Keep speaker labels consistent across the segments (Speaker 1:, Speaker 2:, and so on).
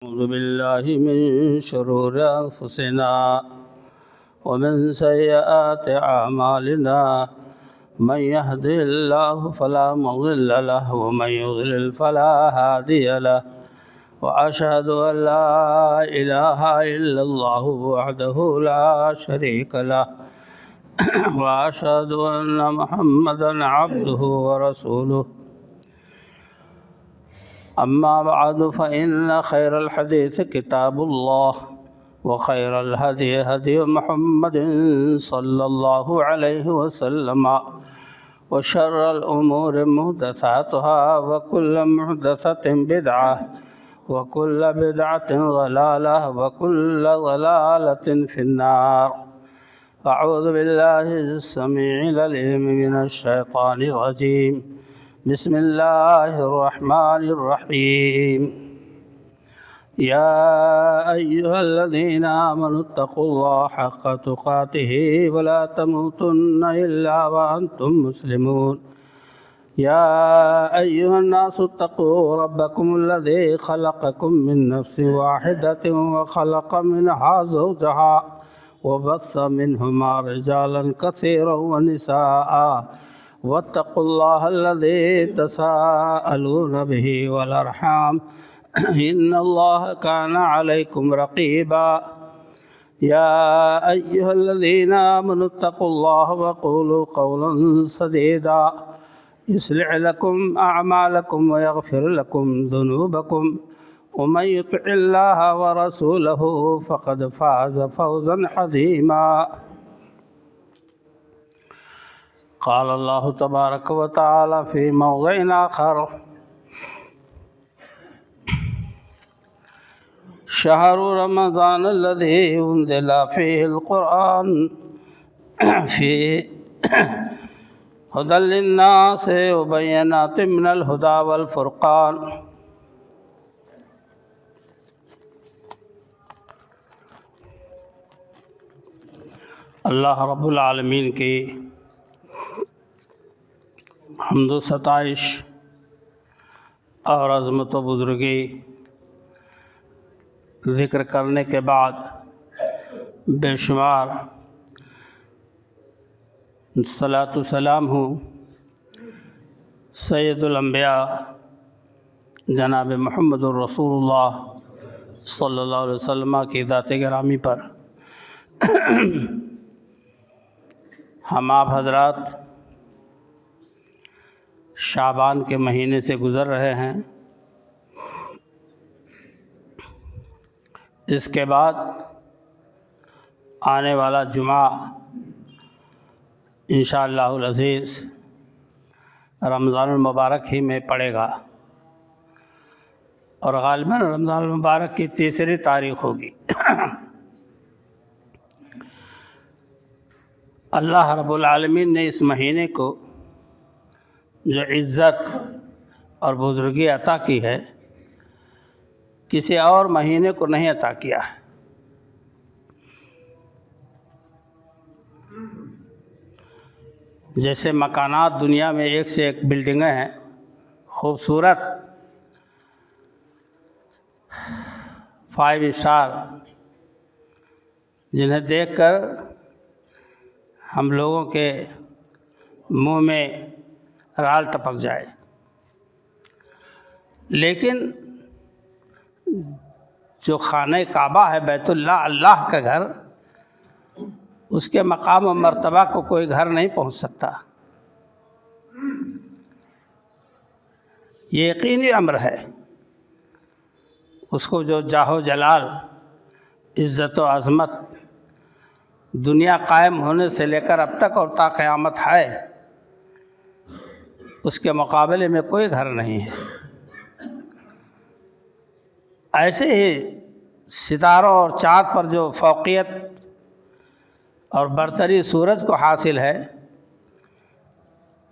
Speaker 1: أعوذ بالله من شرور أنفسنا ومن سيئات أعمالنا من يهده الله فلا مضل له ومن يضلل فلا هادي له وأشهد أن لا إله إلا الله وحده لا شريك له وأشهد أن محمدا عبده ورسوله. أما بعد فإن خير الحديث كتاب الله وخير الهدي هدي محمد صلى الله عليه وسلم وشر الأمور محدثاتها وكل محدثة بدعة وكل بدعة ضلالة وكل ضلالة في النار. أعوذ بالله السميع العليم من الشيطان الرجيم. بسم الله الرحمن الرحيم. يا أيها الذين آمنوا اتقوا الله حق تقاته ولا تموتن إلا وأنتم مسلمون. يا أيها الناس اتقوا ربكم الذي خلقكم من نفس واحدة وخلق منها زوجها وبث منهما رجالا كثيرا ونساء واتقوا الله الذي تساءلون به والأرحام إن الله كان عليكم رقيبا. يا أيها الذين آمنوا اتقوا الله وقولوا قولا سديدا يصلح لكم أعمالكم ويغفر لكم ذنوبكم ومن يطع الله ورسوله فقد فاز فوزا عظيما. قال الله تبارك وتعالى في موضع آخر: شهر رمضان الذي أنزل فيه القرآن فيه هدى للناس وبينات من الهدى والفرقان. اللہ رب العالمین کی حمد و ستائش اور عظمت و بزرگی ذکر کرنے کے بعد بے شمار صلاۃ و سلام ہوں سید الانبیاء جناب محمد الرسول اللہ صلی اللہ علیہ وسلم کی ذات گرامی پر. ہم آپ حضرات شعبان کے مہینے سے گزر رہے ہیں. اس کے بعد آنے والا جمعہ انشاءاللہ العزیز رمضان المبارک ہی میں پڑے گا اور غالباً رمضان المبارک کی 3 تاریخ ہوگی. اللہ رب العالمین نے اس مہینے کو جو عزت اور بزرگی عطا کی ہے کسی اور مہینے کو نہیں عطا کیا ہے. جیسے مکانات دنیا میں ایک سے ایک بلڈنگیں ہیں خوبصورت 5 اسٹار جنہیں دیکھ کر ہم لوگوں کے منہ میں رال ٹپک جائے، لیکن جو خانہ کعبہ ہے بیت اللہ، اللہ کا گھر، اس کے مقام و مرتبہ کو کوئی گھر نہیں پہنچ سکتا. یہ یقینی امر ہے. اس کو جو جاہ و جلال، عزت و عظمت دنیا قائم ہونے سے لے کر اب تک اور تا قیامت ہے، اس کے مقابلے میں کوئی گھر نہیں ہے. ایسے ہی ستاروں اور چاند پر جو فوقیت اور برتری سورج کو حاصل ہے،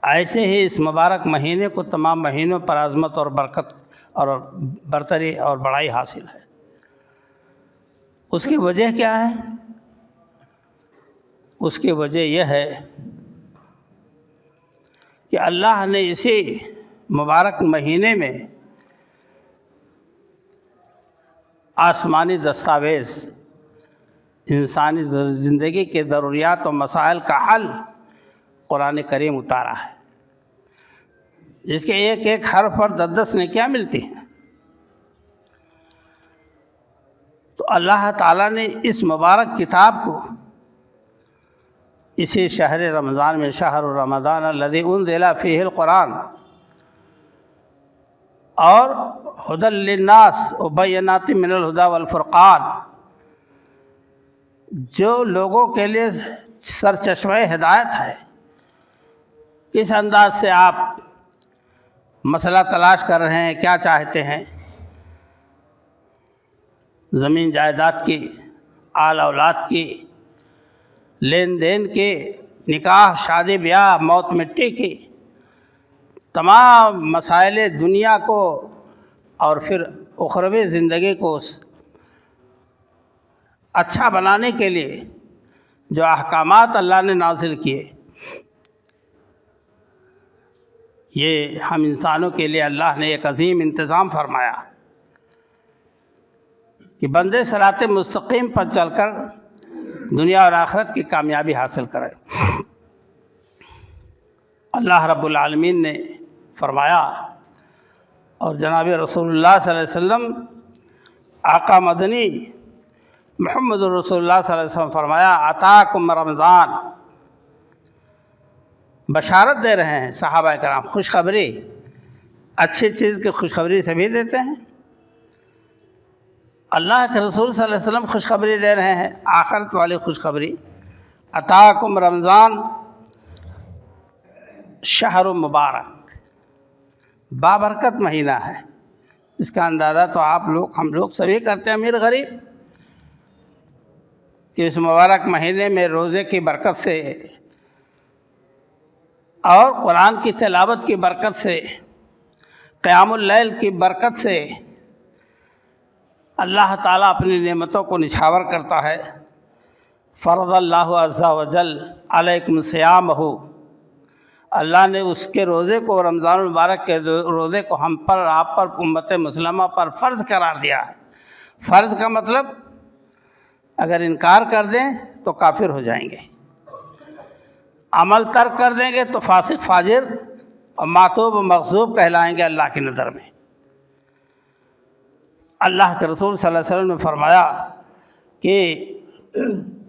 Speaker 1: ایسے ہی اس مبارک مہینے کو تمام مہینوں پر عظمت اور برکت اور برتری اور بڑائی حاصل ہے. اس کی وجہ کیا ہے؟ اس کی وجہ یہ ہے کہ اللہ نے اسی مبارک مہینے میں آسمانی دستاویز انسانی زندگی کے ضروریات و مسائل کا حل قرآن کریم اتارا ہے، جس کے ایک ایک حرف پر 10 نیکیاں ملتی ہیں۔ تو اللہ تعالیٰ نے اس مبارک کتاب کو اسی شہر رمضان میں، شہر رمضان الذی انزل فیہ القرآن اور ھدی للناس وبینات من الھدی والفرقان، جو لوگوں کے لیے سرچشمہ ہدایت ہے، کس انداز سے آپ مسئلہ تلاش کر رہے ہیں، کیا چاہتے ہیں، زمین جائیداد کی، آل اولاد کی، لین دین کی، نکاح شادی بیاہ، موت مٹی کی، تمام مسائل دنیا کو اور پھر اخروی زندگی کو اچھا بنانے کے لیے جو احکامات اللہ نے نازل کیے، یہ ہم انسانوں کے لیے اللہ نے ایک عظیم انتظام فرمایا کہ بندے صراط مستقیم پر چل کر دنیا اور آخرت کی کامیابی حاصل کرے۔ اللہ رب العالمین نے فرمایا، اور جناب رسول اللہ صلی اللہ علیہ وسلم آقا مدنی محمد رسول اللہ صلی اللہ علیہ وسلم فرمایا، اتاکم رمضان، بشارت دے رہے ہیں صحابہ کرام، خوشخبری، اچھی چیز کی خوشخبری سبھی دیتے ہیں۔ اللہ کے رسول صلی اللہ علیہ وسلم خوشخبری دے رہے ہیں، آخرت والی خوشخبری، اتاکم رمضان شہر مبارک، بابرکت مہینہ ہے۔ اس کا اندازہ تو ہم لوگ سبھی کرتے ہیں، امیر غریب، کہ اس مبارک مہینے میں روزے کی برکت سے اور قرآن کی تلاوت کی برکت سے، قیام اللیل کی برکت سے اللہ تعالیٰ اپنی نعمتوں کو نچھاور کرتا ہے۔ فرض اللہ عز و جل علیکم صیامہ، اللہ نے اس کے روزے کو، رمضان المبارک کے روزے کو ہم پر، آپ پر، امت مسلمہ پر فرض قرار دیا ہے۔ فرض کا مطلب اگر انکار کر دیں تو کافر ہو جائیں گے، عمل ترک کر دیں گے تو فاسق، فاجر اور معتوب و مغضوب کہلائیں گے اللہ کی نظر میں۔ اللہ کے رسول صلی اللہ علیہ وسلم نے فرمایا کہ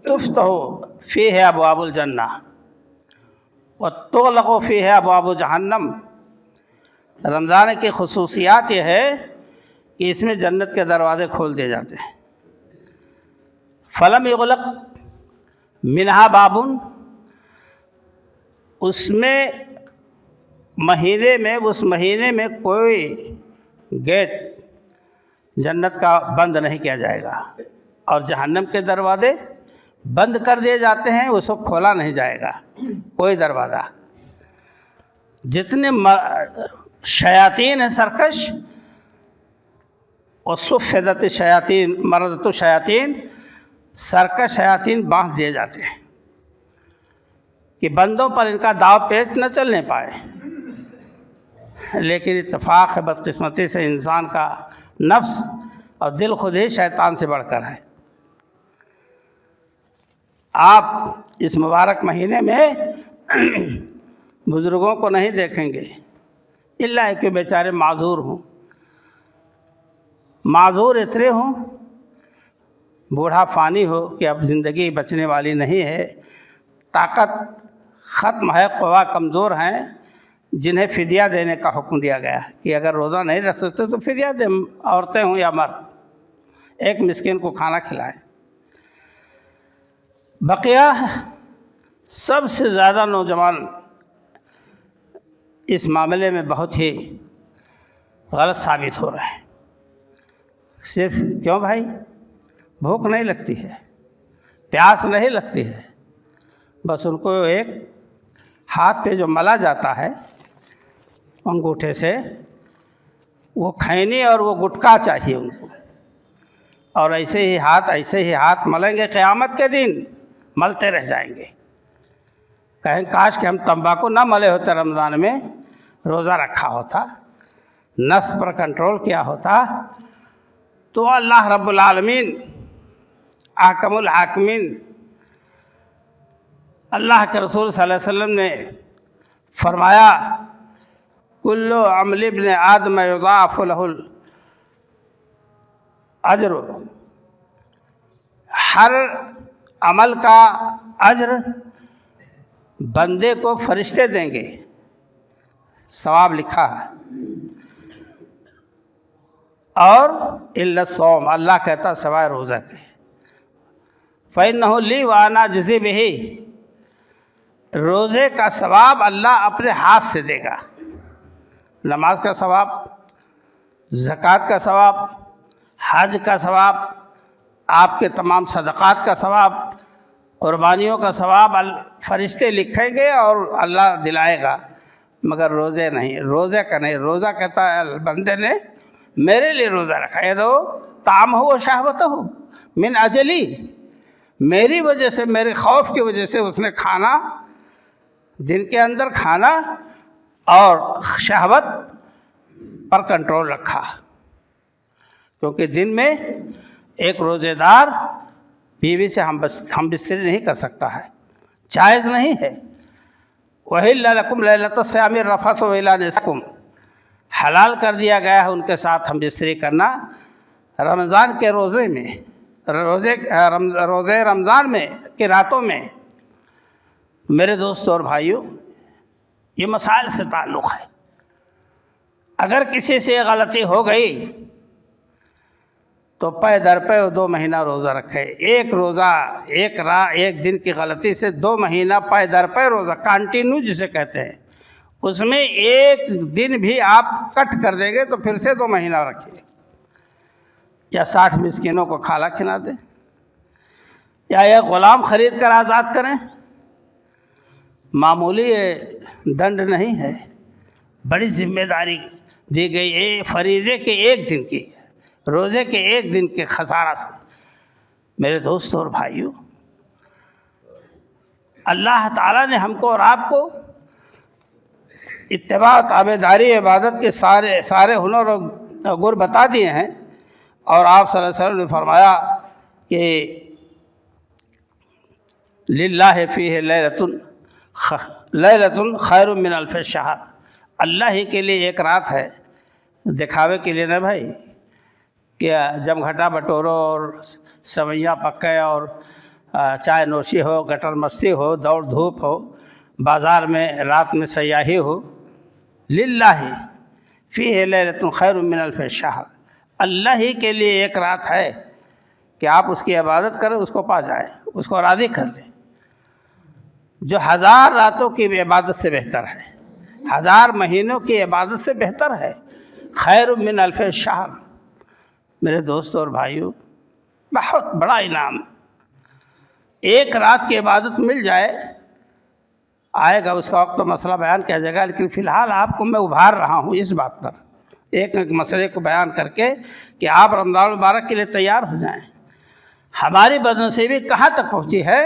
Speaker 1: تفتح فیہ ابواب الجنہ وتغلق فیہ ابواب جہنم۔ رمضان کی خصوصیات یہ ہے کہ اس میں جنت کے دروازے کھول دیے جاتے ہیں۔ فلم یغلق منہا بابن، اس مہینے میں کوئی گیٹ جنت کا بند نہیں کیا جائے گا، اور جہنم کے دروازے بند کر دیے جاتے ہیں، اس کو کھولا نہیں جائے گا کوئی دروازہ۔ جتنے شیاطین ہیں سرکش، وصفدت الشیاطین، مردت الشیاطین، سرکش شیاطین باندھ دیے جاتے ہیں کہ بندوں پر ان کا داؤ پیچ نہ چلنے پائے۔ لیکن اتفاق ہے، بدقسمتی سے انسان کا نفس اور دل خود ہی شیطان سے بڑھ کر ہے۔ آپ اس مبارک مہینے میں بزرگوں کو نہیں دیکھیں گے، الا کہ بیچارے معذور ہوں، معذور اتنے ہوں، بوڑھا فانی ہو کہ اب زندگی بچنے والی نہیں ہے، طاقت ختم ہے، قوا کمزور ہیں، جنہیں فدیہ دینے کا حکم دیا گیا ہے کہ اگر روزہ نہیں رکھ سکتے تو فدیہ دیں، عورتیں ہوں یا مرد، ایک مسکین کو کھانا کھلائیں۔ بقیہ سب سے زیادہ نوجوان اس معاملے میں بہت ہی غلط ثابت ہو رہے ہیں۔ صرف کیوں بھائی؟ بھوک نہیں لگتی ہے، پیاس نہیں لگتی ہے، بس ان کو ایک ہاتھ پہ جو ملا جاتا ہے انگوٹھے سے، وہ کھینی اور وہ گٹکا چاہیے ان کو، اور ایسے ہی ہاتھ ملیں گے، قیامت کے دن ملتے رہ جائیں گے۔ کہیں کاش کہ ہم تمباکو نہ ملے ہوتے، رمضان میں روزہ رکھا ہوتا، نفس پر کنٹرول کیا ہوتا، تو اللہ رب العالمین احکم الحاکمین اللہ کے رسول صلی اللہ علیہ وسلم نے فرمایا کل عمل ابن آدم یضاعف له الاجر، ہر عمل کا اجر بندے کو فرشتے دیں گے، ثواب لکھا ہے۔ اور الا الصوم، اللہ کہتا سوائے روزہ کے، فإنہ لی وأنا أجزی بہ، روزے کا ثواب اللہ اپنے ہاتھ سے دے گا، نماز کا ثواب، زکوٰۃ کا ثواب، حج کا ثواب، آپ کے تمام صدقات کا ثواب، قربانیوں کا ثواب فرشتے لکھیں گے اور اللہ دلائے گا، مگر روزے نہیں، روزے کا نہیں۔ روزہ کہتا ہے بندے نے میرے لیے روزہ رکھا ہے، تو طعام ہو و شہوت ہو من اجلی، میری وجہ سے، میرے خوف کی وجہ سے اس نے کھانا، دن کے اندر کھانا اور شہوت پر کنٹرول رکھا، کیونکہ دن میں ایک روزے دار بیوی سے ہم بستری نہیں کر سکتا ہے، جائز نہیں ہے۔ وَأُحِلَّ لَكُمْ لَيْلَةَ الصِّيَامِ الرَّفَثُ إِلَىٰ نِسَائِكُمْ، حلال کر دیا گیا ہے ان کے ساتھ ہم بستری کرنا رمضان کے روزے میں، روزے رمضان میں کی راتوں میں۔ میرے دوستوں اور بھائیوں، یہ مسائل سے تعلق ہے۔ اگر کسی سے غلطی ہو گئی تو پے در پے 2 مہینہ روزہ رکھے، ایک روزہ ایک دن کی غلطی سے 2 مہینہ پے در پے روزہ، کانٹینیو جسے کہتے ہیں، اس میں ایک دن بھی آپ کٹ کر دیں گے تو پھر سے 2 مہینہ رکھیے، یا 60 مسکینوں کو کھانا کھلا دیں، یا ایک غلام خرید کر آزاد کریں۔ معمولی دنڈ نہیں ہے، بڑی ذمہ داری دی گئی ہے فریضے کے 1 دن کی، روزے کے 1 دن کے خسارہ سے۔ میرے دوستوں اور بھائیوں، اللہ تعالیٰ نے ہم کو اور آپ کو اتباع تابعداری عبادت کے سارے ہنر اور گر بتا دیے ہیں، اور آپ صلی اللہ علیہ وسلم نے فرمایا کہ للہ فیہ لیلۃ خیر من الف شہر، اللہ ہی کے لیے ایک رات ہے، دکھاوے کے لیے نہ بھائی، کہ جمگھٹا بٹورو اور سویاں پکے اور چائے نوشی ہو، گٹر مستی ہو، دوڑ دھوپ ہو، بازار میں رات میں سیاحی ہو۔ للہ فیہ لیلۃ خیر من الف شہر، اللہ ہی کے لیے ایک رات ہے کہ آپ اس کی عبادت کریں، اس کو پا جائیں، اس کو راضی کر لیں، جو 1000 راتوں کی عبادت سے بہتر ہے، 1000 مہینوں کی عبادت سے بہتر ہے، خیر من الف شہر۔ میرے دوستوں اور بھائیوں، بہت بڑا انعام، ایک رات کی عبادت مل جائے، آئے گا اس کا وقت تو مسئلہ بیان کیا جائے گا، لیکن فی الحال آپ کو میں ابھار رہا ہوں اس بات پر، ایک مسئلے کو بیان کر کے کہ آپ رمضان المبارک کے لیے تیار ہو جائیں۔ ہماری بدنصیبی کہاں تک پہنچی ہے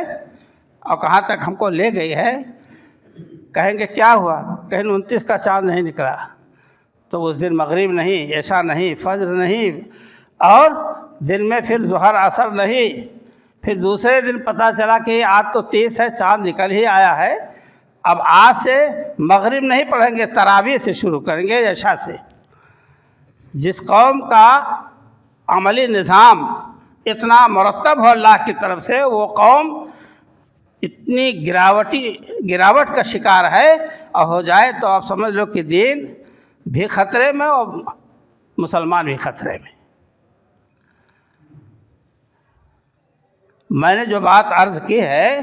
Speaker 1: اور کہاں تک ہم کو لے گئی ہے، کہیں گے کیا ہوا، کہیں 29 کا چاند نہیں نکلا، تو اس دن مغرب نہیں، عشاء نہیں، فجر نہیں، اور دن میں پھر ظہر عصر نہیں، پھر دوسرے دن پتہ چلا کہ آج تو 30 ہے، چاند نکل ہی آیا ہے، اب آج سے مغرب نہیں پڑھیں گے، تراویح سے شروع کریں گے، عشاء سے۔ جس قوم کا عملی نظام اتنا مرتب ہو اللہ کی طرف سے، وہ قوم اتنی گراوٹ کا شکار ہے، اور ہو جائے تو آپ سمجھ لو کہ دین بھی خطرے میں اور مسلمان بھی خطرے میں۔ میں نے جو بات عرض کی ہے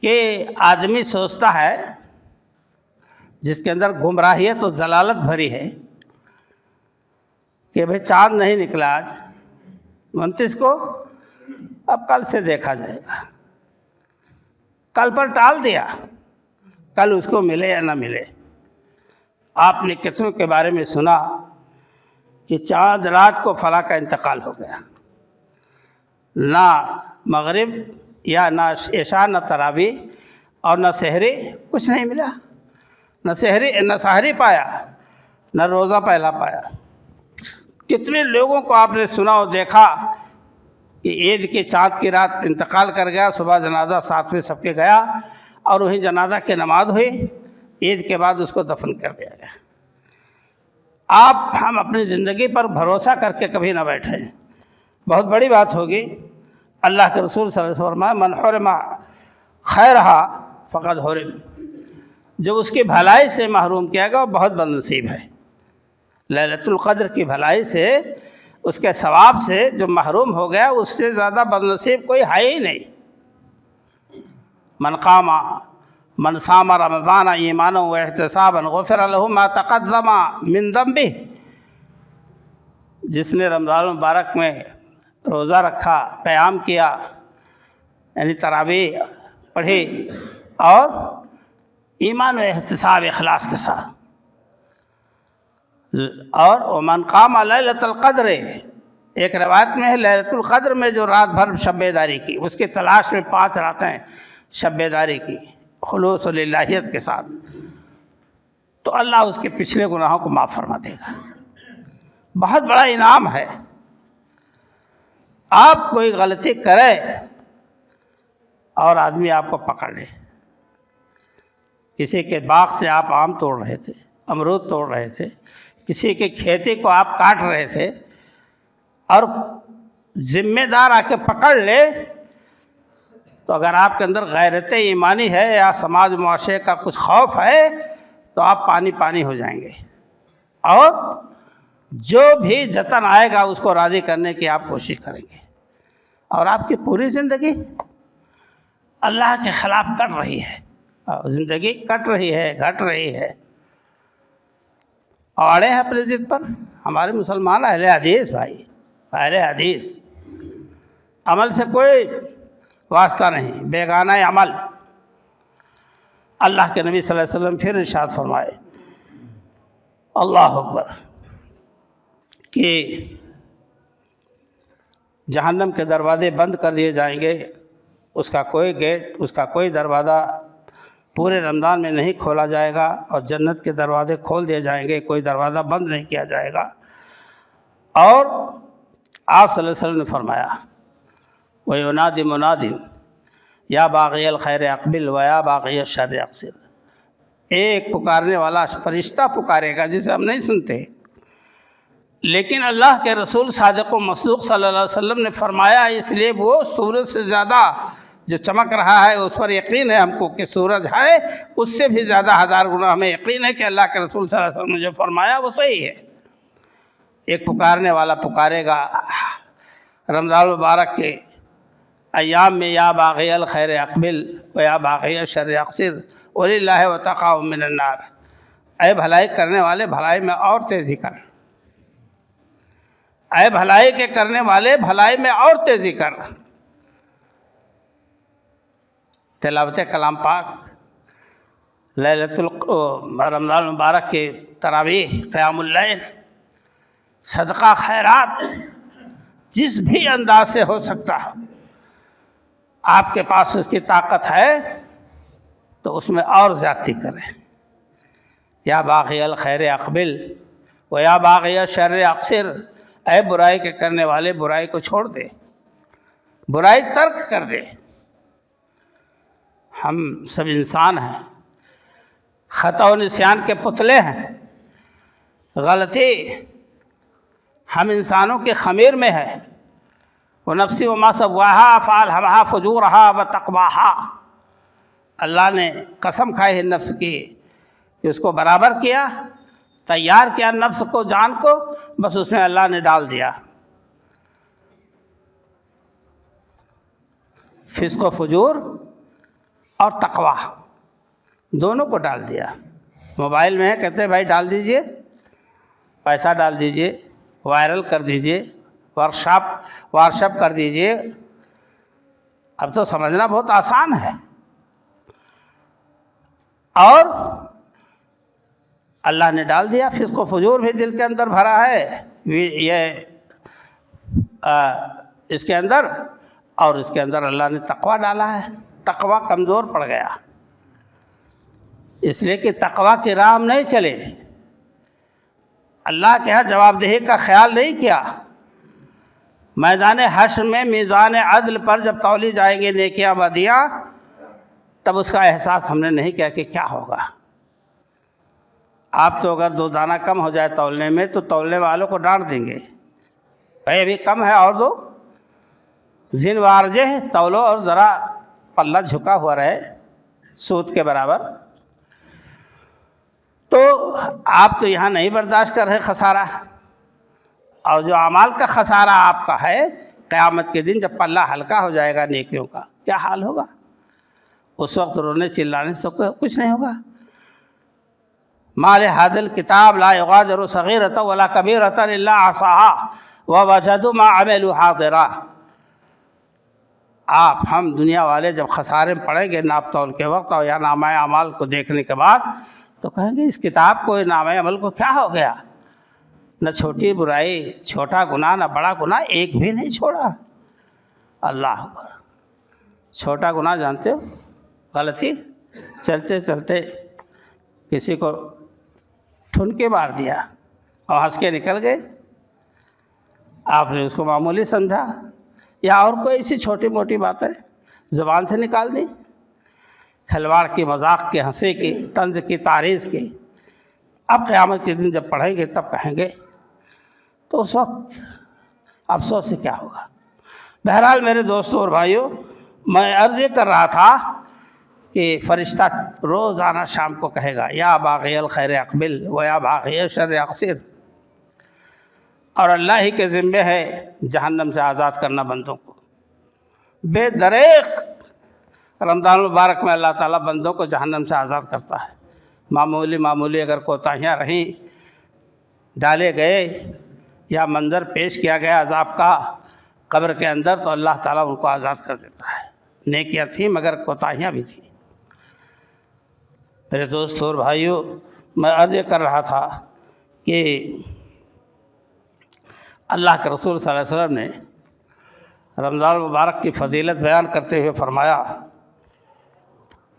Speaker 1: کہ آدمی سوچتا ہے، جس کے اندر گمراہیت و ضلالت بھری ہے، کہ بھئی چاند نہیں نکلا آج 29 کو، اب کل سے دیکھا جائے گا، کل پر ٹال دیا، کل اس کو ملے یا نہ ملے۔ آپ نے کتنوں کے بارے میں سنا کہ چاند رات کو فلاں کا انتقال ہو گیا، نہ مغرب یا نہ عشاء، نہ تراویح اور نہ سحری، کچھ نہیں ملا، نہ سحری پایا، نہ روزہ پہلا پایا، کتنے لوگوں کو آپ نے سنا اور دیکھا کہ عید کے چاند کی رات انتقال کر گیا، صبح جنازہ 7ویں صف کے گیا اور وہیں جنازہ کی نماز ہوئی، عید کے بعد اس کو دفن کر دیا گیا۔ ہم اپنی زندگی پر بھروسہ کر کے کبھی نہ بیٹھیں، بہت بڑی بات ہوگی۔ اللہ کے رسول صلی اللہ علیہ وسلم فرمایا من حرم خیرہا فقد حرم، جو اس کی بھلائی سے محروم کیا گیا وہ بہت بد نصیب ہے۔ لیلۃ القدر کی بھلائی سے، اس کے ثواب سے جو محروم ہو گیا اس سے زیادہ بد نصیب کوئی ہے ہی نہیں۔ من صام رمضان ایمانا واحتسابا غفر له ما تقدم من ذنبہ، جس نے رمضان المبارک میں روزہ رکھا، قیام کیا، یعنی تراویح پڑھی اور ایمان و احتساب اخلاص کے ساتھ، اور ومن قام لیلۃ القدر، ایک روایت میں ہے لیلۃ القدر میں جو رات بھر شب بیداری کی، اس کی تلاش میں 5 راتیں شب بیداری کی خلوص و للہیت کے ساتھ، تو اللہ اس کے پچھلے گناہوں کو معاف فرما دے گا۔ بہت بڑا انعام ہے۔ آپ کوئی غلطی کرے اور آدمی آپ کو پکڑ لے، کسی کے باغ سے آپ آم توڑ رہے تھے، امرود توڑ رہے تھے، کسی کی کھیتی کو آپ کاٹ رہے تھے اور ذمہ دار آ کے پکڑ لے، تو اگر آپ کے اندر غیرت ایمانی ہے یا سماج معاشرے کا کچھ خوف ہے تو آپ پانی پانی ہو جائیں گے، اور جو بھی جتن آئے گا اس کو راضی کرنے کی آپ کوشش کریں گے، اور آپ کی پوری زندگی اللہ کے خلاف کٹ رہی ہے، زندگی کٹ رہی ہے، گھٹ رہی ہے، اور اڑے ہیں اپنی ضد پر۔ ہمارے مسلمان اہل حدیث بھائی، اہل حدیث، عمل سے کوئی واسطہ نہیں، بیگانہ عمل۔ اللہ کے نبی صلی اللہ علیہ وسلم پھر ارشاد فرمائے، اللہ اکبر، کہ جہنم کے دروازے بند کر دیے جائیں گے، اس کا کوئی گیٹ، اس کا کوئی دروازہ پورے رمضان میں نہیں کھولا جائے گا، اور جنت کے دروازے کھول دیے جائیں گے، کوئی دروازہ بند نہیں کیا جائے گا۔ اور آپ صلی اللہ علیہ وسلم نے فرمایا وَيُنَادِ مُنَادٍ یا باغی الخیر اقبل و یا باغی الشر اقصر، ایک پکارنے والا فرشتہ پکارے گا جسے ہم نہیں سنتے، لیکن اللہ کے رسول صادق و مصدوق صلی اللہ علیہ وسلم نے فرمایا اس لیے وہ سورج سے زیادہ جو چمک رہا ہے اس پر یقین ہے ہم کو کہ سورج ہے، اس سے بھی زیادہ 1000 گنا ہمیں یقین ہے کہ اللہ کے رسول صلی اللہ علیہ وسلم نے جو فرمایا وہ صحیح ہے۔ ایک پکارنے والا پکارے گا رمضان المبارک کے ایام میں، یا باغی الخیر اقبل و یا باغی الشر اقصر وللہ واتقاء من النار، اے بھلائی کرنے والے بھلائی میں اور تیزی کر، اے بھلائی کے کرنے والے بھلائی میں اور تیزی کر۔ تلاوت کلام پاک، رمضان المبارک کے تراویح، قیام اللیل، صدقہ خیرات، جس بھی انداز سے ہو سکتا ہے آپ کے پاس اس کی طاقت ہے تو اس میں اور زیادتی کریں۔ یا باغی الخیر اقبل و یا باغی الشر اقصر، اے برائی کے کرنے والے برائی کو چھوڑ دے، برائی ترک کر دے۔ ہم سب انسان ہیں، خطا و نسیان کے پتلے ہیں، غلطی ہم انسانوں کے خمیر میں ہے۔ وَنَفْسِ وَمَا سَوَّاهَا فَأَلْهَمَهَا فُجُورَهَا وَتَقْوَاهَا، اللہ نے قسم کھائی ہے نفس کی کہ اس کو برابر کیا، تیار کیا نفس کو، جان کو، بس اس میں اللہ نے ڈال دیا فسق و فجور اور تقوی، دونوں کو ڈال دیا۔ موبائل میں کہتے ہیں بھائی ڈال دیجئے، پیسہ ڈال دیجئے، وائرل کر دیجئے، وارشپ کر دیجئے، اب تو سمجھنا بہت آسان ہے۔ اور اللہ نے ڈال دیا فسق و فجور بھی دل کے اندر بھرا ہے، یہ اس کے اندر، اور اس کے اندر اللہ نے تقوی ڈالا ہے۔ تقوی کمزور پڑ گیا، اس لیے کہ تقوی کی راہ ہم نہیں چلے۔ اللہ کے ہاں جواب دہی کا خیال نہیں کیا۔ میدان حشر میں میزان عدل پر جب تولی جائیں گے نیکیاں بدیاں، تب اس کا احساس ہم نے نہیں کیا کہ کیا ہوگا۔ آپ تو اگر 2 دانہ کم ہو جائے تولنے میں تو تولنے والوں کو ڈانٹ دیں گے، بھائی ابھی کم ہے اور دو، زن وارجے تولو اور ذرا پلہ جھکا ہوا رہے سود کے برابر۔ تو آپ تو یہاں نہیں برداشت کر رہے خسارہ، اور جو اعمال کا خسارہ آپ کا ہے قیامت کے دن جب پلہ ہلکا ہو جائے گا نیکیوں کا، کیا حال ہوگا؟ اس وقت رونے چلانے سے تو کچھ نہیں ہوگا۔ مال حاضل کتاب لا یغادر صغیرۃ ولا کبیرۃ الا احصاها ووجدوا ما عملوا حاضرا۔ ہم دنیا والے جب خسارے میں پڑیں گے ناپ تول کے وقت اور یا نامہ اعمال کو دیکھنے کے بعد، تو کہیں گے اس کتاب کو، نامہ عمل کو کیا ہو گیا؟ نہ چھوٹی برائی، چھوٹا گناہ، نہ بڑا گناہ، ایک بھی نہیں چھوڑا۔ اللہ اکبر۔ چھوٹا گناہ جانتے ہو؟ غلطی، چلتے چلتے کسی کو ٹھنکے مار دیا اور ہنس کے نکل گئے، آپ نے اس کو معمولی سمجھا، یا اور کوئی ایسی چھوٹی موٹی باتیں زبان سے نکال دی، کھلواڑ کی، مذاق کی، ہنسی کی، طنز کی، تعریض کی۔ اب قیامت کے دن جب پڑھیں گے تب کہیں گے، تو اس وقت افسوس سے کیا ہوگا؟ بہرحال میرے دوستوں اور بھائیوں، میں عرض یہ کر رہا تھا کہ فرشتہ روزانہ شام کو کہے گا یا باغی الخیر اقبل و یا باغی الشر اقصر، اور اللہ ہی کے ذمے ہے جہنم سے آزاد کرنا بندوں کو۔ بے دریغ رمضان المبارک میں اللہ تعالیٰ بندوں کو جہنم سے آزاد کرتا ہے۔ معمولی اگر کوتاہیاں رہیں، ڈالے گئے یا منظر پیش کیا گیا عذاب کا قبر کے اندر، تو اللہ تعالیٰ ان کو آزاد کر دیتا ہے۔ نیکیاں تھیں مگر کوتاہیاں بھی تھیں۔ میرے دوستوں اور بھائیوں، میں عرض یہ کر رہا تھا کہ اللہ کے رسول صلی اللہ علیہ وسلم نے رمضان المبارک کی فضیلت بیان کرتے ہوئے فرمایا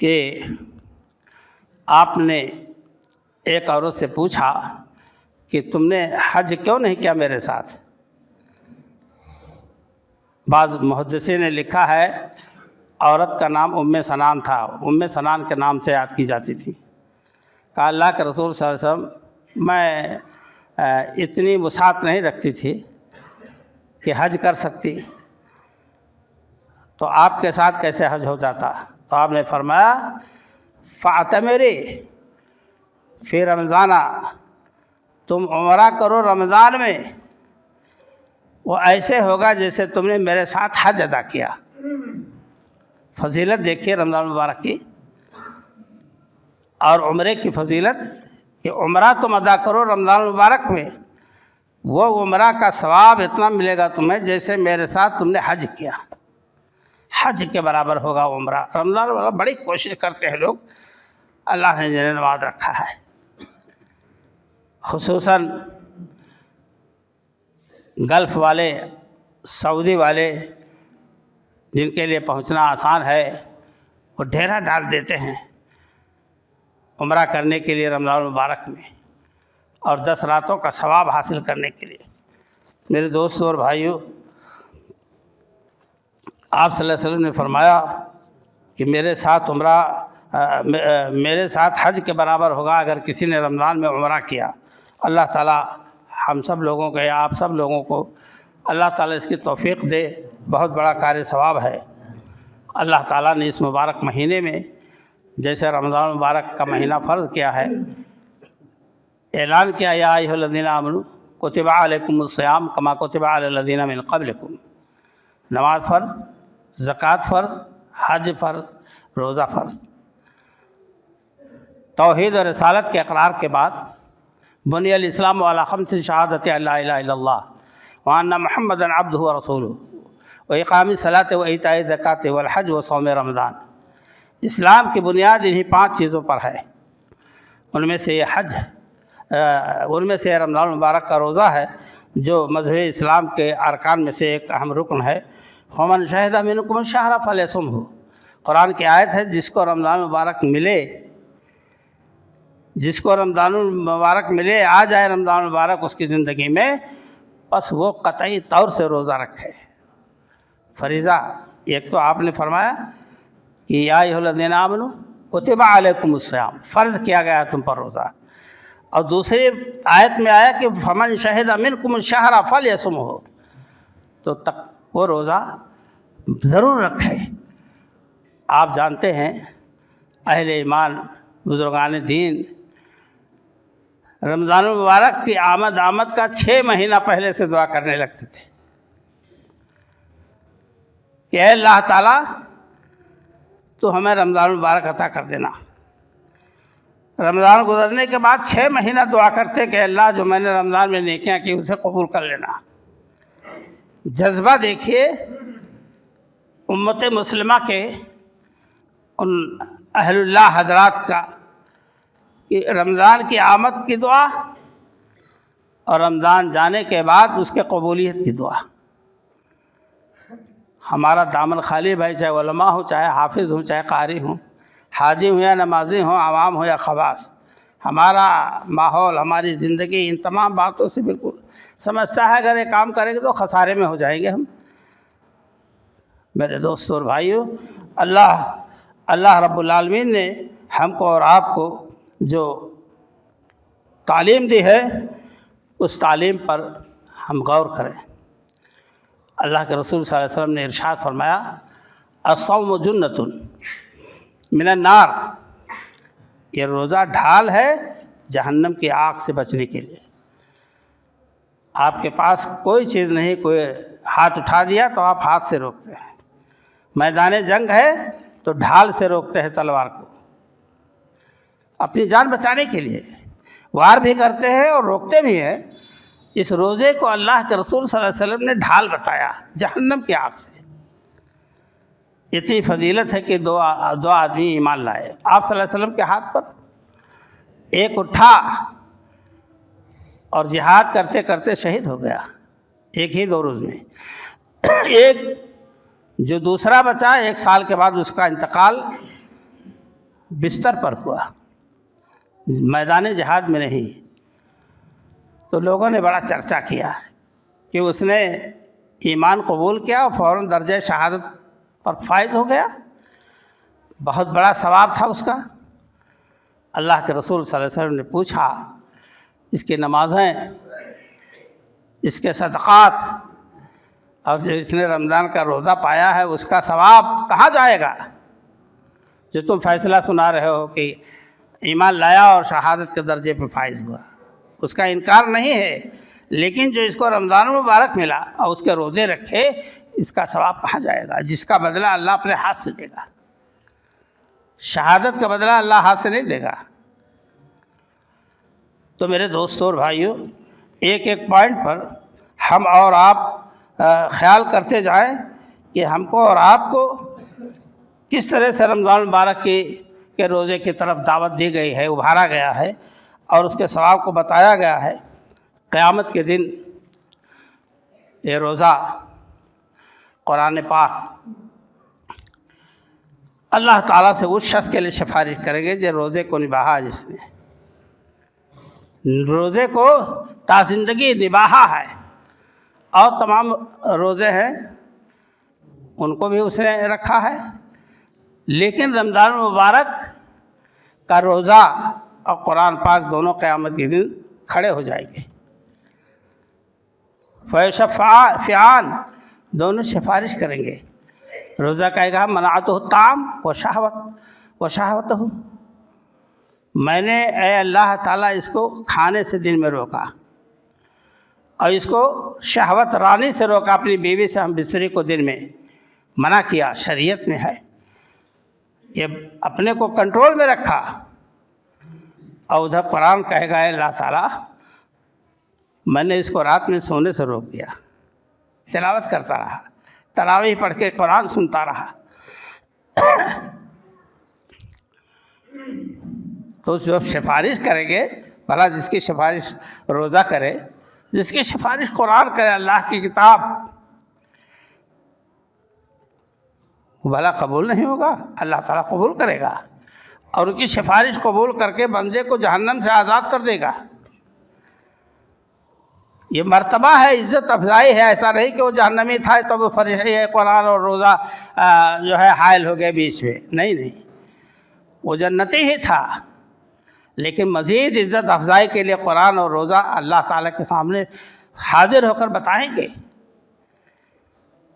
Speaker 1: کہ آپ نے ایک عورت سے پوچھا کہ تم نے حج کیوں نہیں کیا میرے ساتھ؟ بعض محدثین نے لکھا ہے عورت کا نام ام سنان تھا، ام سنان کے نام سے یاد کی جاتی تھی۔ کہا اللہ کے رسول صلی اللہ علیہ وسلم، میں اتنی وسعت نہیں رکھتی تھی کہ حج کر سکتی، تو آپ کے ساتھ کیسے حج ہو جاتا؟ تو آپ نے فرمایا فاعتمری فی رمضان، تم عمرہ کرو رمضان میں، وہ ایسے ہوگا جیسے تم نے میرے ساتھ حج ادا کیا۔ فضیلت دیکھیے رمضان مبارک کی، اور عمرے کی فضیلت کہ عمرہ تم ادا کرو رمضان مبارک میں، وہ عمرہ کا ثواب اتنا ملے گا تمہیں جیسے میرے ساتھ تم نے حج کیا، حج کے برابر ہوگا عمرہ۔ رمضان مبارک بڑی کوشش کرتے ہیں لوگ، اللہ نے جنہیں نواز رکھا ہے، خصوصاً گلف والے، سعودی والے، جن کے لیے پہنچنا آسان ہے، وہ ڈیرا ڈال دیتے ہیں عمرہ کرنے کے لیے رمضان المبارک میں، اور 10 راتوں کا ثواب حاصل کرنے کے لیے۔ میرے دوستوں اور بھائیوں، آپ صلی اللہ علیہ وسلم نے فرمایا کہ میرے ساتھ حج کے برابر ہوگا اگر کسی نے رمضان میں عمرہ کیا۔ اللہ تعالیٰ ہم سب لوگوں کو، یا آپ سب لوگوں کو اللہ تعالیٰ اس کی توفیق دے، بہت بڑا کار ثواب ہے۔ اللہ تعالیٰ نے اس مبارک مہینے میں جیسے رمضان مبارک کا مہینہ فرض کیا ہے، اعلان کیا یا ایھا الذین آمنوا کتب علیکم الصیام کما کتب علی الذین من قبلکم، نماز فرض، زکوٰۃ فرض، حج فرض، روزہ فرض۔ توحید اور رسالت کے اقرار کے بعد بنی الاسلام علی خمس شہادت ان لا الہ الا اللہ وان محمدا عبدہ ورسولہ واقام الصلاۃ وایتاء الزکوٰۃ والحج وصوم رمضان۔ اسلام کی بنیاد انہی 5 چیزوں پر ہے، ان میں سے یہ حج، ان میں سے رمضان المبارک کا روزہ ہے جو مذہب اسلام کے ارکان میں سے ایک اہم رکن ہے۔ فمن شہد منکم الشہر فلیصمہ، قرآن کی آیت ہے، جس کو رمضان المبارک ملے جس کو رمضان المبارک ملے، آ جائے رمضان المبارک اس کی زندگی میں، بس وہ قطعی طور سے روزہ رکھے۔ فریضہ ایک تو آپ نے فرمایا کہ یا ایھا الذین آمنوا کتب علیکم الصیام، فرض کیا گیا تم پر روزہ، اور دوسری آیت میں آیا کہ فمن شہد منکم الشہر فلیصمہ، تو وہ روزہ ضرور رکھے۔ آپ جانتے ہیں اہل ایمان بزرگان دین رمضان المبارک کی آمد کا 6 مہینہ پہلے سے دعا کرنے لگتے تھے کہ اے اللہ تعالیٰ تو ہمیں رمضان المبارک عطا کر دینا۔ رمضان گزرنے کے بعد 6 مہینہ دعا کرتے کہ اللہ جو میں نے رمضان میں نیکیاں کی اسے قبول کر لینا۔ جذبہ دیکھیے امت مسلمہ کے ان اہل اللہ حضرات کا کہ رمضان کی آمد کی دعا اور رمضان جانے کے بعد اس کے قبولیت کی دعا۔ ہمارا دامن خالی بھائی، چاہے علماء ہوں، چاہے حافظ ہوں، چاہے قاری ہوں، حاجی ہوں یا نمازی ہوں، عوام ہوں یا خواص، ہمارا ماحول، ہماری زندگی ان تمام باتوں سے بالکل سمجھتا ہے اگر یہ کام کریں گے تو خسارے میں ہو جائیں گے ہم۔ میرے دوستوں اور بھائیوں، اللہ رب العالمین نے ہم کو اور آپ کو جو تعلیم دی ہے اس تعلیم پر ہم غور کریں۔ اللہ کے رسول صلی اللہ علیہ وسلم نے ارشاد فرمایا الصوم جنۃ من النار، یہ روزہ ڈھال ہے جہنم کی آگ سے بچنے کے لیے۔ آپ کے پاس کوئی چیز نہیں، کوئی ہاتھ اٹھا دیا تو آپ ہاتھ سے روکتے ہیں، میدان جنگ ہے تو ڈھال سے روکتے ہیں تلوار کو، اپنی جان بچانے کے لیے وار بھی کرتے ہیں اور روکتے بھی ہیں۔ اس روزے کو اللہ کے رسول صلی اللہ علیہ وسلم نے ڈھال بتایا جہنم کی آگ سے۔ اتنی فضیلت ہے کہ دو آدمی ایمان لائے، آپ صلی اللہ علیہ وسلم کے ہاتھ پر ایک اٹھا اور جہاد کرتے کرتے شہید ہو گیا ایک ہی 2 روز میں، ایک جو دوسرا بچا 1 سال کے بعد اس کا انتقال بستر پر ہوا، میدان جہاد میں نہیں۔ تو لوگوں نے بڑا چرچا کیا کہ اس نے ایمان قبول کیا اور فوراً درجہ شہادت پر فائز ہو گیا، بہت بڑا ثواب تھا اس کا۔ اللہ کے رسول صلی اللہ علیہ وسلم نے پوچھا اس کی نمازیں، اس کے صدقات اور جو اس نے رمضان کا روزہ پایا ہے اس کا ثواب کہاں جائے گا؟ جو تم فیصلہ سنا رہے ہو کہ ایمان لایا اور شہادت کے درجے پہ فائز ہوا، اس کا انکار نہیں ہے، لیکن جو اس کو رمضان مبارک ملا اور اس کے روزے رکھے اس کا ثواب کہاں جائے گا؟ جس کا بدلہ اللہ اپنے ہاتھ سے دے گا، شہادت کا بدلہ اللہ ہاتھ سے نہیں دے گا۔ تو میرے دوستوں اور بھائیوں، ایک ایک پوائنٹ پر ہم اور آپ خیال کرتے جائیں کہ ہم کو اور آپ کو کس طرح سے رمضان مبارک کے روزے کی طرف دعوت دی گئی ہے، ابھارا گیا ہے اور اس کے ثواب کو بتایا گیا ہے۔ قیامت کے دن یہ روزہ قرآن پاک اللہ تعالیٰ سے اس شخص کے لیے سفارش کریں گے جو روزے کو نبھایا، جس نے روزے کو تا زندگی نبھایا ہے، اور تمام روزے ہیں ان کو بھی اس نے رکھا ہے، لیکن رمضان مبارک کا روزہ اور قرآن پاک دونوں قیامت کے دن کھڑے ہو جائیں گے، فیشفعان دونوں سفارش کریں گے۔ روزہ کہے گا منعتہ الطعام و شہوتہ، میں نے اے اللہ تعالیٰ اس کو کھانے سے دن میں روکا اور اس کو شہوت رانی سے روکا، اپنی بیوی سے ہم بستری کو دن میں منع کیا، شریعت میں ہے، یہ اپنے کو کنٹرول میں رکھا۔ اور ادھر قرآن کہے گا اے اللہ تعالیٰ میں نے اس کو رات میں سونے سے روک دیا، تلاوت کرتا رہا، تراویح پڑھ کے قرآن سنتا رہا۔ تو جو سفارش کریں گے، بھلا جس کی سفارش روزہ کرے، جس کی سفارش قرآن کرے، اللہ کی کتاب، بھلا قبول نہیں ہوگا؟ اللہ تعالیٰ قبول کرے گا۔ اور ان کی سفارش قبول کر کے بندے کو جہنم سے آزاد کر دے گا۔ یہ مرتبہ ہے، عزت افزائی ہے، ایسا نہیں کہ وہ جہنمی تھا تو وہ فرشتے قرآن اور روزہ جو ہے حائل ہو گئے بیچ میں، نہیں، وہ جنتی ہی تھا، لیکن مزید عزت افزائی کے لیے قرآن اور روزہ اللہ تعالیٰ کے سامنے حاضر ہو کر بتائیں گے،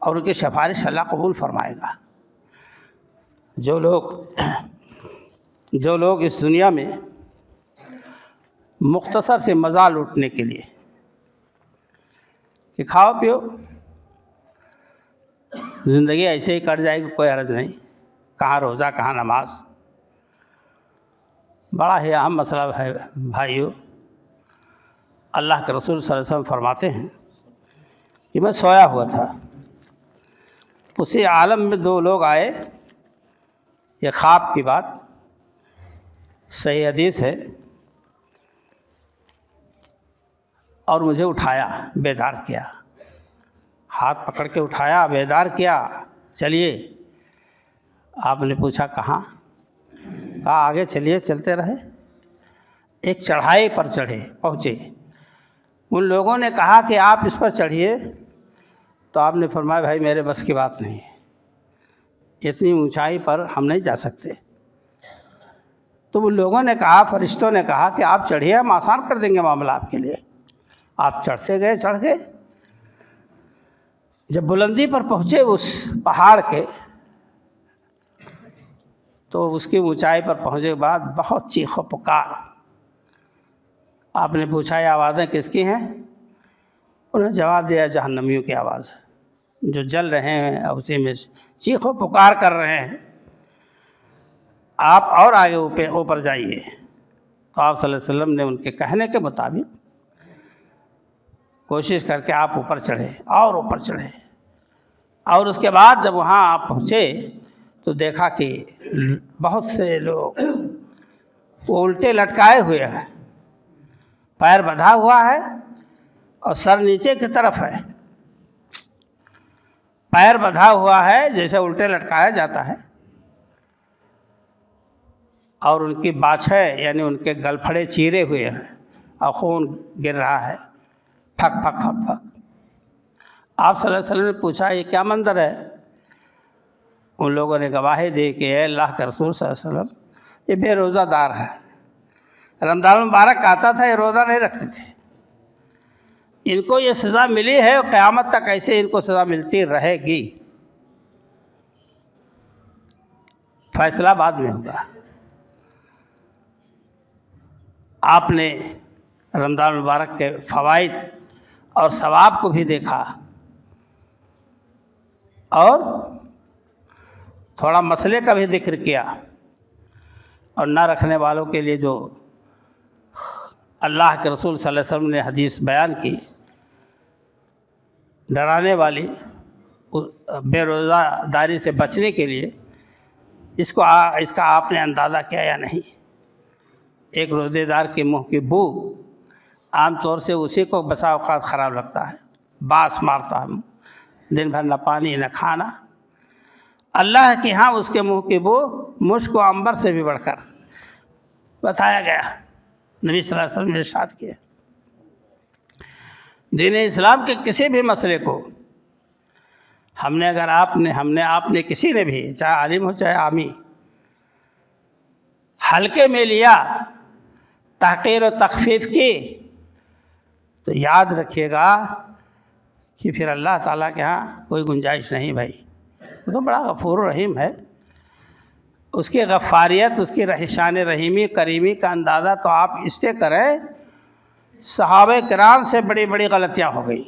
Speaker 1: اور ان کی سفارش اللہ قبول فرمائے گا۔ جو لوگ اس دنیا میں مختصر سے مزہ لوٹنے کے لیے کہ کھاؤ پیو، زندگی ایسے ہی کٹ جائے گی، کوئی حرج نہیں، کہاں روزہ کہاں نماز، بڑا ہی اہم مسئلہ ہے بھائیو۔ اللہ کے رسول صلی اللہ علیہ وسلم فرماتے ہیں کہ میں سویا ہوا تھا، اسی عالم میں دو لوگ آئے، یہ خواب کی بات صحیح حدیث ہے، اور مجھے اٹھایا، بیدار کیا، ہاتھ پکڑ کے اٹھایا، بیدار کیا، چلیے۔ آپ نے پوچھا کہاں؟ کہا آگے چلیے، چلتے رہے، ایک چڑھائی پر پہنچے۔ ان لوگوں نے کہا کہ آپ اس پر چڑھیے، تو آپ نے فرمایا بھائی میرے بس کی بات نہیں ہے، اتنی اونچائی پر ہم نہیں جا سکتے۔ تو ان لوگوں نے کہا، فرشتوں نے کہا کہ آپ چڑھیے، ہم آسان کر دیں گے معاملہ آپ کے لیے۔ آپ چڑھتے گئے، چڑھ گئے، جب بلندی پر پہنچے اس پہاڑ کے، تو اس کی اونچائی پر پہنچے کے بعد بہت چیخ و پکار۔ آپ نے پوچھا یہ آوازیں کس کی ہیں؟ انہوں نے جواب دیا جہنمیوں کی آواز ہے، جو جل رہے ہیں اور اسی میں چیخ و پکار کر رہے ہیں۔ آپ اور آگے اوپر جائیے۔ تو آپ صلی اللہ علیہ وسلم نے ان کے کہنے کے مطابق کوشش کر کے آپ اوپر چڑھے اور اوپر چڑھے، اور اس کے بعد جب وہاں آپ پہنچے تو دیکھا کہ بہت سے لوگ وہ الٹے لٹکائے ہوئے ہیں، پیر بندھا ہوا ہے اور سر نیچے کی طرف ہے، پیر بندھا ہوا ہے جیسے الٹے لٹکایا جاتا ہے، اور ان کی باچھیں یعنی ان کے گلپھڑے چیرے ہوئے ہیں اور خون گر رہا ہے، پھک پھک پھک پھک۔ آپ صلی اللہ علیہ وسلم نے پوچھا یہ کیا منظر ہے؟ ان لوگوں نے گواہی دی کہ اے اللہ کے رسول صلی اللہ علیہ وسلم، یہ بے روزہ دار ہے، رمضان مبارک آتا تھا یہ روزہ نہیں رکھتے تھے، ان کو یہ سزا ملی ہے اور قیامت تک ایسے ان کو سزا ملتی رہے گی، فیصلہ بعد میں ہوگا۔ آپ نے رمضان مبارک کے فوائد اور ثواب کو بھی دیکھا، اور تھوڑا مسئلے کا بھی ذکر کیا، اور نہ رکھنے والوں کے لیے جو اللہ کے رسول صلی اللہ علیہ وسلم نے حدیث بیان کی ڈرانے والی بے روزہ داری سے بچنے کے لیے، اس کا آپ نے اندازہ کیا یا نہیں؟ ایک روزے دار کے منہ کی بو عام طور سے اسی کو بسا اوقات خراب لگتا ہے، باس مارتا ہے، دن بھر نہ پانی نہ کھانا۔ اللہ کے ہاں اس کے منہ کی بو مشک و عنبر سے بھی بڑھ کر بتایا گیا، نبی صلی اللہ علیہ وسلم نے ارشاد کیا۔ دین اسلام کے کسی بھی مسئلے کو ہم نے کسی نے بھی، چاہے عالم ہو چاہے عامی، ہلکے میں لیا، تحقیر و تخفیف کی، تو یاد رکھیے گا کہ پھر اللہ تعالیٰ کے ہاں کوئی گنجائش نہیں بھائی۔ وہ تو بڑا غفور رحیم ہے، اس کی غفاریت، اس کی شان رحیمی کریمی کا اندازہ تو آپ اس سے کریں، صحابہ کرام سے بڑی بڑی غلطیاں ہو گئی،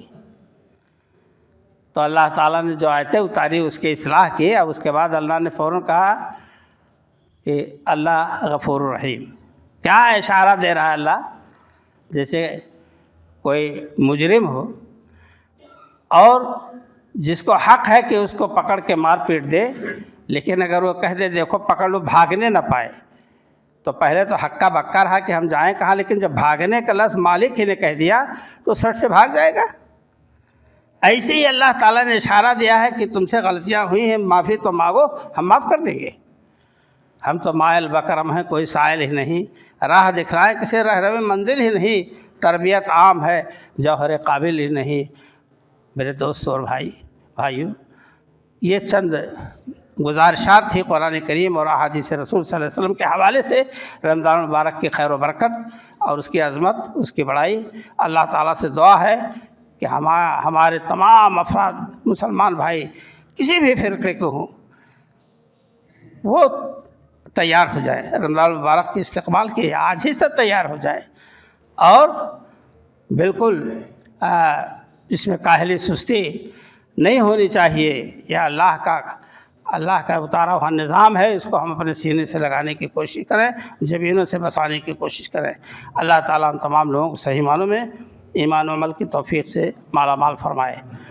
Speaker 1: تو اللہ تعالیٰ نے جو آیتیں اتاری اس کی اصلاح کی، اور اس کے بعد اللہ نے فوراً کہا کہ اللہ غفور الرحیم۔ کیا اشارہ دے رہا ہے اللہ؟ جیسے کوئی مجرم ہو اور جس کو حق ہے کہ اس کو پکڑ کے مار پیٹ دے، لیکن اگر وہ کہہ دے دیکھو پکڑ لو، بھاگنے نہ پائے، تو پہلے تو حقہ بکا رہا کہ ہم جائیں کہاں، لیکن جب بھاگنے کا لفظ مالک ہی نے کہہ دیا تو سٹ سے بھاگ جائے گا۔ ایسے ہی اللہ تعالیٰ نے اشارہ دیا ہے کہ تم سے غلطیاں ہوئی ہیں، معافی تو مانگو، ہم معاف کر دیں گے، ہم تو مائل بکرم ہیں، کوئی سائل ہی نہیں، راہ دکھلائیں کسی رہنما منزل ہی نہیں، تربیت عام ہے جوہر قابل ہی نہیں۔ میرے دوستوں اور بھائیوں، یہ چند گزارشات تھی قرآن کریم اور احادیث رسول صلی اللہ علیہ وسلم کے حوالے سے رمضان المبارک کی خیر و برکت اور اس کی عظمت، اس کی بڑائی۔ اللہ تعالیٰ سے دعا ہے کہ ہمارے تمام افراد مسلمان بھائی کسی بھی فرقے کو ہوں، وہ تیار ہو جائے، رمضان المبارک کے استقبال کے آج ہی سے تیار ہو جائے، اور بالکل اس میں کاہلی سستی نہیں ہونی چاہیے۔ یہ اللہ کا اتارا ہوا نظام ہے، اس کو ہم اپنے سینے سے لگانے کی کوشش کریں، جبینوں سے بسانے کی کوشش کریں۔ اللہ تعالیٰ ہم تمام لوگوں کو صحیح معنوں میں ایمان و عمل کی توفیق سے مالا مال فرمائے۔